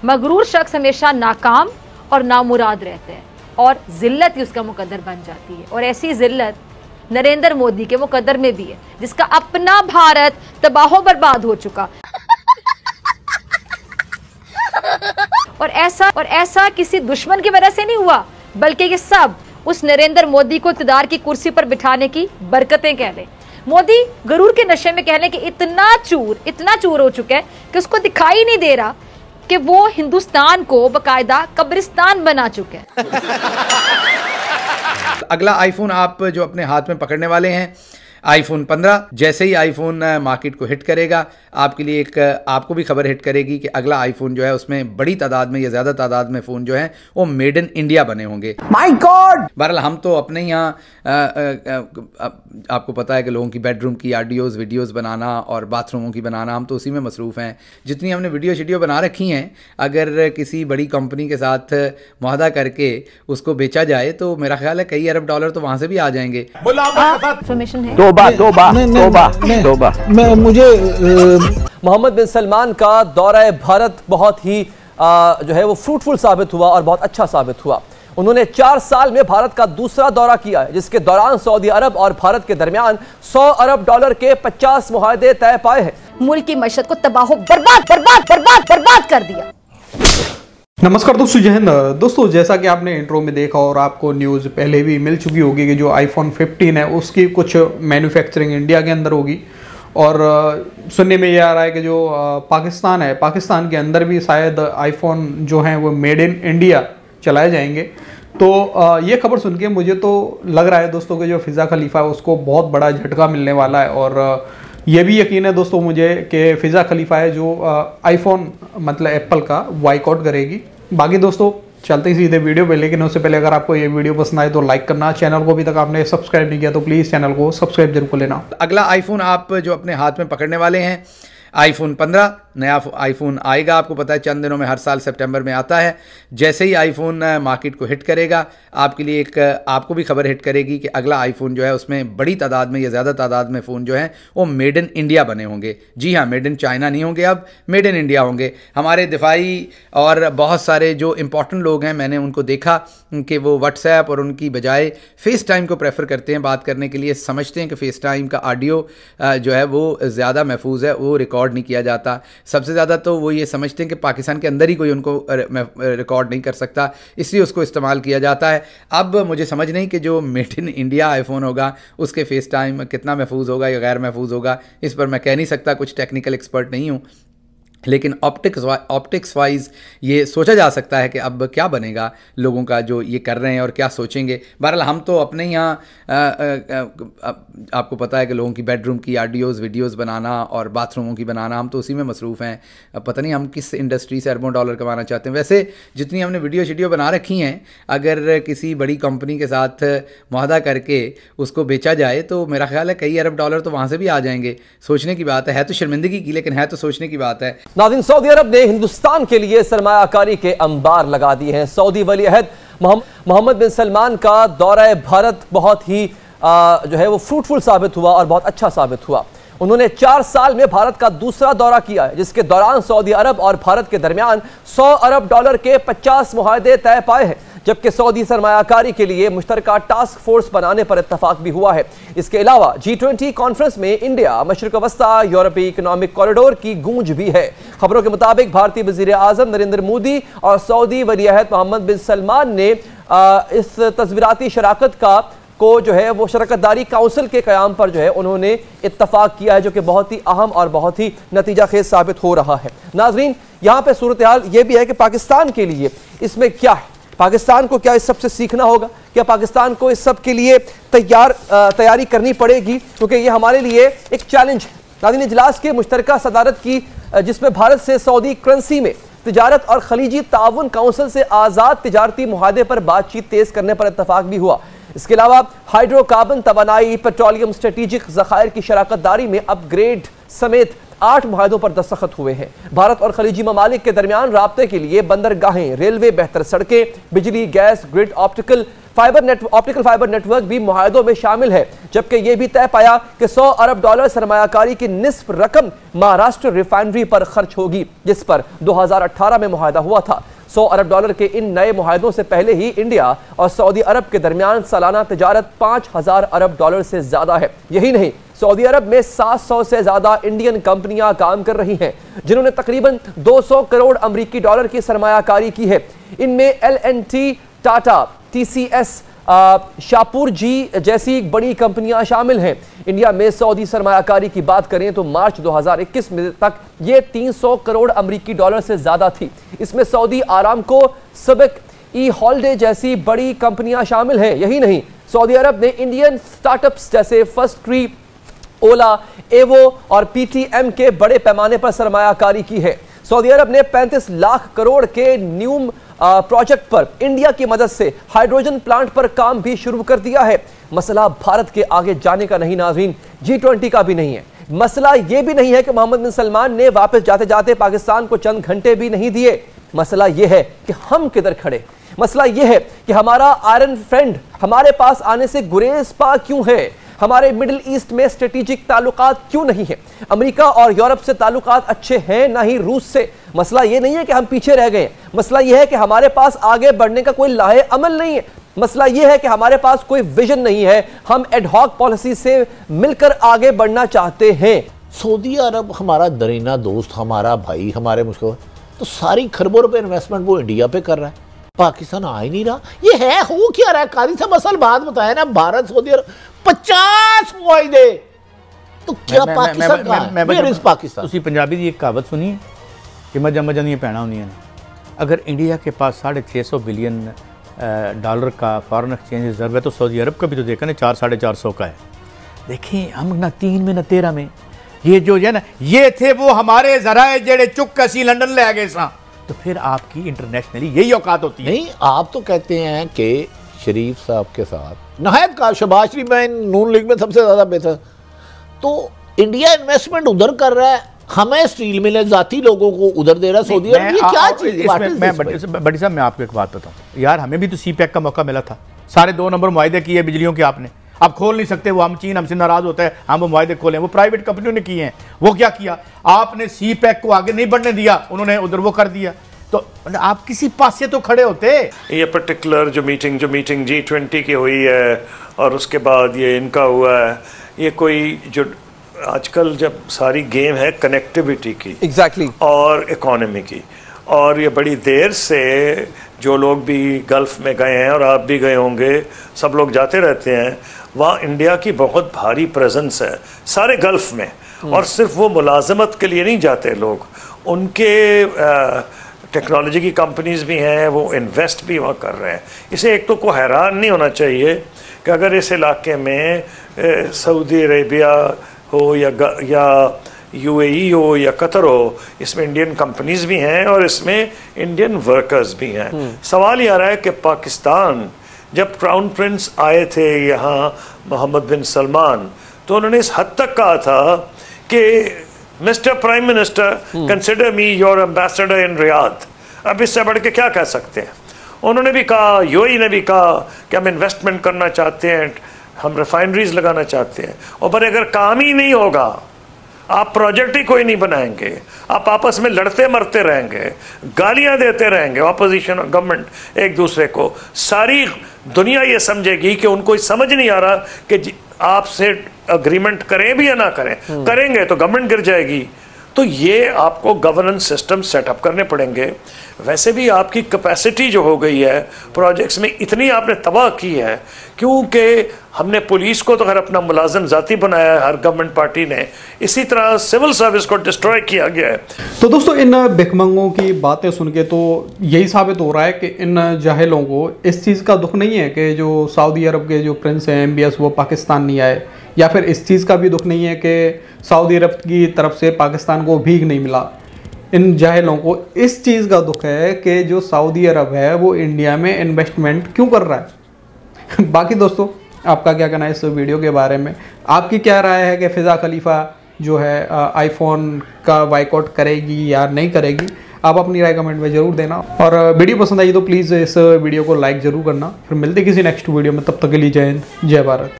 मगरूर शख्स हमेशा नाकाम और नामुराद रहते हैं और जिल्लत ही उसका मुकद्दर बन जाती है। और ऐसी जिल्लत नरेंद्र मोदी के मुकद्दर में भी है, जिसका अपना भारत तबाह बर्बाद हो चुका। और ऐसा किसी दुश्मन की वजह से नहीं हुआ, बल्कि ये सब उस नरेंद्र मोदी को इक़्तिदार की कुर्सी पर बिठाने की बरकतें कह लें। मोदी गरूर के नशे में कह लें कि इतना चूर हो चुका है कि उसको दिखाई नहीं दे रहा कि वो हिंदुस्तान को बाकायदा कब्रिस्तान बना चुके हैं। अगला आईफोन आप जो अपने हाथ में पकड़ने वाले हैं, आईफोन 15। जैसे ही आईफोन मार्केट को हिट करेगा, आपके लिए एक आपको भी खबर हिट करेगी कि अगला आईफोन जो है उसमें बड़ी तादाद में या ज़्यादा तादाद में फ़ोन जो है वो मेड इन इंडिया बने होंगे। My God! बहरहाल हम तो अपने यहाँ आपको पता है कि लोगों की बेडरूम की ऑडियोज़ वीडियोज़ बनाना और बाथरूमों की बनाना, हम तो उसी में मसरूफ़ हैं। जितनी हमने वीडियो बना रखी हैं, अगर किसी बड़ी कंपनी के साथ मुआहदा करके उसको बेचा जाए तो मेरा ख्याल है कई अरब डॉलर तो वहाँ से भी आ जाएंगे। इंफॉर्मेशन है मुझे मोहम्मद बिन सलमान का दौरा भारत बहुत ही जो है वो फ्रूटफुल साबित हुआ और बहुत अच्छा साबित हुआ। उन्होंने 4 साल में भारत का दूसरा दौरा किया है, जिसके दौरान सऊदी अरब और भारत के दरमियान 100 अरब डॉलर के 50 मुआहदे तय पाए हैं। मुल्क की मईशत को तबाह बर्बाद कर दिया। नमस्कार दोस्तों, जय हिंद। दोस्तों, जैसा कि आपने इंट्रो में देखा और आपको न्यूज़ पहले भी मिल चुकी होगी कि जो आईफोन 15 है उसकी कुछ मैन्युफैक्चरिंग इंडिया के अंदर होगी। और सुनने में ये आ रहा है कि जो पाकिस्तान है, पाकिस्तान के अंदर भी शायद आईफोन जो हैं वो मेड इन इंडिया चलाए जाएंगे। तो ये खबर सुन के मुझे तो लग रहा है दोस्तों कि जो फिज़ा खलीफा है उसको बहुत बड़ा झटका मिलने वाला है। और ये भी यकीन है दोस्तों मुझे कि फिज़ा खलीफा है जो आईफोन मतलब एप्पल का बाइकआउट करेगी। बाकी दोस्तों चलते ही सीधे वीडियो पे, लेकिन उससे पहले अगर आपको ये वीडियो पसंद आए तो लाइक करना, चैनल को अभी तक आपने सब्सक्राइब नहीं किया तो प्लीज़ चैनल को सब्सक्राइब जरूर कर लेना। अगला आईफोन आप जो अपने हाथ में पकड़ने वाले हैं, आईफोन 15 नया आईफोन आएगा। आपको पता है चंद दिनों में हर साल सितंबर में आता है। जैसे ही आईफोन मार्केट को हिट करेगा, आपके लिए एक आपको भी खबर हिट करेगी कि अगला आईफोन जो है उसमें बड़ी तादाद में या ज़्यादा तादाद में फ़ोन जो हैं वो मेड इन इंडिया बने होंगे। जी हाँ, मेड इन चाइना नहीं होंगे, अब मेड इन इंडिया होंगे। हमारे दिफाई और बहुत सारे जो इंपॉर्टेंट लोग हैं, मैंने उनको देखा कि वो व्हाट्सएप और उनकी बजाय फेस टाइम को प्रेफर करते हैं बात करने के लिए। समझते हैं कि फेस टाइम का ऑडियो जो है वो ज़्यादा महफूज है, वो रिकॉर्ड नहीं किया जाता। सबसे ज़्यादा तो वो ये समझते हैं कि पाकिस्तान के अंदर ही कोई उनको रिकॉर्ड नहीं कर सकता, इसलिए उसको इस्तेमाल किया जाता है। अब मुझे समझ नहीं कि जो मेड इन इंडिया आईफोन होगा उसके फेस टाइम कितना महफूज होगा या गैर महफूज होगा, इस पर मैं कह नहीं सकता, कुछ टेक्निकल एक्सपर्ट नहीं हूँ। लेकिन ऑप्टिक्स वाइज ये सोचा जा सकता है कि अब क्या बनेगा लोगों का जो ये कर रहे हैं और क्या सोचेंगे। बहरहाल हम तो अपने यहाँ आपको पता है कि लोगों की बेडरूम की ऑडियोज़ वीडियोज़ बनाना और बाथरूमों की बनाना, हम तो उसी में मसरूफ़ हैं। पता नहीं हम किस इंडस्ट्री से अरबों डॉलर कमाना चाहते हैं। वैसे जितनी हमने वीडियो बना रखी हैं, अगर किसी बड़ी कंपनी के साथ मुआहदा करके उसको बेचा जाए तो मेरा ख्याल है कई अरब डॉलर तो वहाँ से भी आ जाएंगे। सोचने की बात है तो शर्मिंदगी की, लेकिन है तो सोचने की बात है। नाज़रीन, सऊदी अरब ने हिंदुस्तान के लिए सरमायाकारी के अंबार लगा दिए हैं। सऊदी वली अहद मोहम्मद बिन सलमान का दौरा भारत बहुत ही जो है वो फ्रूटफुल साबित हुआ और बहुत अच्छा साबित हुआ। उन्होंने 4 साल में भारत का दूसरा दौरा किया है, जिसके दौरान सऊदी अरब और भारत के दरमियान 100 अरब डॉलर के 50 मुआहदे तय पाए हैं, जबकि सऊदी सरमायाकारी के लिए मुश्तरका टास्क फोर्स बनाने पर इत्तफाक भी हुआ है। इसके अलावा G20 कॉन्फ्रेंस में इंडिया, मशरिक वस्ता, यूरोपीय इकोनॉमिक कॉरिडोर की गूंज भी है। खबरों के मुताबिक भारतीय वज़ीर आज़म नरेंद्र मोदी और सऊदी वली अहद मोहम्मद बिन सलमान ने इस तस्वीराती शराकत को जो है वो शराकतदारी काउंसिल के क़याम पर जो है उन्होंने इत्तफाक किया है, जो कि बहुत ही अहम और बहुत ही नतीजा खेज साबित हो रहा है। नाजरीन, यहाँ पे सूरत हाल ये भी है कि पाकिस्तान के लिए इसमें क्या है, पाकिस्तान को क्या इस सब से सीखना होगा, क्या पाकिस्तान को इस सब के लिए तैयारी करनी पड़ेगी, क्योंकि ये हमारे लिए एक चैलेंज है। नाज़रीन, इजलास के मुश्तरका सदारत की जिसमें भारत से सऊदी करेंसी में तिजारत और खलीजी ताउन काउंसिल से आज़ाद तिजारती मुआहदे पर बातचीत तेज करने पर इत्तफाक भी हुआ। इसके अलावा हाइड्रोकार्बन, तवानाई, पेट्रोलियम, स्ट्रेटेजिक ज़खायर की शराकतदारी में अपग्रेड समेत 8 मुआहदों पर दस्तखत हुए हैं। भारत और खलीजी ममालिक के दरमियान राब्ते के लिए बंदरगाहें, रेलवे, बेहतर सड़कें, बिजली, gas grid, optical optical fibre network भी मुआहदों में शामिल है, जबकि यह भी तय पाया कि $100 अरब सरमायाकारी की निस्फ रकम महाराष्ट्र रिफाइनरी पर खर्च होगी, जिस पर 2018 में मुआहदा हुआ था। $100 अरब के इन नए मुआहदों से पहले ही इंडिया और सऊदी अरब के दरमियान सालाना तिजारत $5000 अरब से ज्यादा है। यही नहीं, सऊदी अरब में 700 से ज्यादा इंडियन कंपनियां काम कर रही हैं, जिन्होंने तकरीबन $200 करोड़ अमरीकी डॉलर की सरमायाकारी की है। इनमें L&T, टाटा, TCS, शाहपुर जी जैसी बड़ी कंपनियां शामिल हैं। इंडिया में सऊदी सरमायाकारी की बात करें तो मार्च 2021 में तक ये $300 करोड़ अमरीकी डॉलर से ज्यादा थी। इसमें सऊदी आरामको, सबक, हॉलिडे जैसी बड़ी कंपनियां शामिल हैं। यही नहीं, सऊदी अरब ने इंडियन स्टार्टअप्स जैसे फर्स्ट ट्री, ओला, एवो और PTM के बड़े पैमाने पर सरमायाकारी की है। सऊदी अरब ने 35 लाख करोड़ के न्यूम प्रोजेक्ट पर इंडिया की मदद से हाइड्रोजन प्लांट पर काम भी शुरू कर दिया है। मसला भारत के आगे जाने का नहीं नाज़रीन, G20 का भी नहीं है। मसला यह भी नहीं है कि मोहम्मद बिन सलमान ने वापस जाते जाते पाकिस्तान को चंद घंटे भी नहीं दिए। मसला यह है कि हम किधर खड़े। मसला यह है कि हमारा आयरन फ्रेंड हमारे पास आने से गुरेज पा क्यों है। हमारे मिडिल ईस्ट में स्ट्रेटेजिक ताल्लुकात क्यों नहीं है। अमेरिका और यूरोप से ताल्लुकात अच्छे हैं, ना ही रूस से। मसला यह नहीं है कि हम पीछे रह गए, मसला यह है कि हमारे पास आगे बढ़ने का कोई लाहे अमल नहीं है। मसला यह है कि हमारे पास कोई विजन नहीं है, हम एडहॉक पॉलिसी से मिलकर आगे बढ़ना चाहते हैं। सऊदी अरब हमारा दरीना दोस्त, हमारा भाई, हमारे मुश्किल, तो सारी खरबों रुपए इन्वेस्टमेंट वो इंडिया पे कर रहा है, पाकिस्तान आ ही नहीं रहा। ये है हो क्या रहा है? काजी साहब असल बात बताया ना, भारत सऊदी अरब 50 मुआहदे, तो क्या पाकिस्तान पाकिस्तान ਤੁਸੀਂ ਪੰਜਾਬੀ ਦੀ ਇੱਕ ਕਹਾਵਤ ਸੁਣੀ ਹੈ ਕਿ ਮੱਝਾਂ ਦੀਆਂ ਭੈਣਾਂ ਹੁੰਦੀਆਂ ਨੇ। अगर इंडिया के पास $650 बिलियन का फॉरेन एक्सचेंज रिजर्व है तो सऊदी अरब का भी तो देखा ना 400-450 का है। देखें हम ना 3 में ना 13 में ये जो है ना, ये थे वो हमारे जराए जेड़े चुक असी लंदन ले गए सा। तो फिर आपकी इंटरनेशनली यही औकात होती है। नहीं, आप तो कहते हैं कि शरीफ साहब के साथ नहायत का शहबाज शरीफ में नून लीग में सबसे ज्यादा बेहतर, तो इंडिया इन्वेस्टमेंट उधर कर रहा है, हमें स्टील मिले जाती लोगों को उधर दे रहा है सऊदी अरब। ये क्या चीज है? बड़ी साहब मैं आपको एक बात बताऊं यार, हमें भी तो CPEC का मौका मिला था, सारे 2 नंबर मुआहदे किए बिजलियों के आपने, आप खोल नहीं सकते। वो हम चीन हमसे नाराज होता है, हम वो मुआहदे खोले, वो प्राइवेट कंपनियों ने किए हैं। वो क्या किया, आपने CPEC को आगे नहीं बढ़ने दिया, उन्होंने उधर वो कर दिया। तो आप किसी पास से तो खड़े होते। ये पर्टिकुलर जो मीटिंग G20 की हुई है और उसके बाद ये इनका हुआ है, ये कोई जो आजकल जब सारी गेम है कनेक्टिविटी की एग्जैक्टली और इकोनॉमी की, और ये बड़ी देर से जो लोग भी गल्फ़ में गए हैं और आप भी गए होंगे, सब लोग जाते रहते हैं, वहाँ इंडिया की बहुत भारी प्रेजेंस है सारे गल्फ़ में। और सिर्फ वो मुलाजमत के लिए नहीं जाते लोग, उनके टेक्नोलॉजी की कंपनीज भी हैं, वो इन्वेस्ट भी वहाँ कर रहे हैं। इसे एक तो को हैरान नहीं होना चाहिए कि अगर इस इलाके में सऊदी अरेबिया हो या UAE हो या कतर हो, इसमें इंडियन कंपनीज भी हैं और इसमें इंडियन वर्कर्स भी हैं। सवाल ये आ रहा है कि पाकिस्तान जब क्राउन प्रिंस आए थे यहाँ मोहम्मद बिन सलमान, तो उन्होंने इस हद तक कहा था कि mister prime minister consider me your ambassador in Riyadh. अब इससे बढ़ के क्या कह सकते हैं। उन्होंने भी कहा, UAE ने भी कहा कि हम इन्वेस्टमेंट करना चाहते हैं, हम रिफाइनरीज लगाना चाहते हैं। और पर अगर काम ही नहीं होगा, आप प्रोजेक्ट ही कोई नहीं बनाएंगे, आप आपस में लड़ते मरते रहेंगे, गालियां देते रहेंगे ऑपोजिशन और गवर्नमेंट एक दूसरे को, सारी दुनिया ये समझेगी कि उनको समझ नहीं आ रहा कि आपसे अग्रीमेंट करें भी या ना करें, करेंगे तो गवर्नमेंट गिर जाएगी। तो ये आपको गवर्नेंस सिस्टम सेटअप करने पड़ेंगे। वैसे भी आपकी कैपेसिटी जो हो गई है प्रोजेक्ट्स में, इतनी आपने तबाह की है, क्योंकि हमने पुलिस को तो खैर अपना मुलाजिम जाती बनाया है हर गवर्नमेंट पार्टी ने, इसी तरह सिविल सर्विस को डिस्ट्रॉय किया गया है। तो दोस्तों, इन भिखमंगों की बातें सुन के तो यही साबित हो रहा है कि इन जाहिलों को इस चीज़ का दुख नहीं है कि जो सऊदी अरब के जो प्रिंस हैं MBS वो पाकिस्तान नहीं आए, या फिर इस चीज़ का भी दुख नहीं है कि सऊदी अरब की तरफ से पाकिस्तान को भीख नहीं मिला। इन जाहिलों को इस चीज़ का दुख है कि जो सऊदी अरब है वो इंडिया में इन्वेस्टमेंट क्यों कर रहा है। बाकी दोस्तों, आपका क्या कहना है इस वीडियो के बारे में? आपकी क्या राय है कि फ़िज़ा खलीफा जो है आईफोन का बाइकआउट करेगी या नहीं करेगी? आप अपनी राय कमेंट में जरूर देना, और वीडियो पसंद आई तो प्लीज़ इस वीडियो को लाइक जरूर करना। फिर मिलते किसी नेक्स्ट वीडियो में, तब तक के लिए जय हिंद, जय भारत।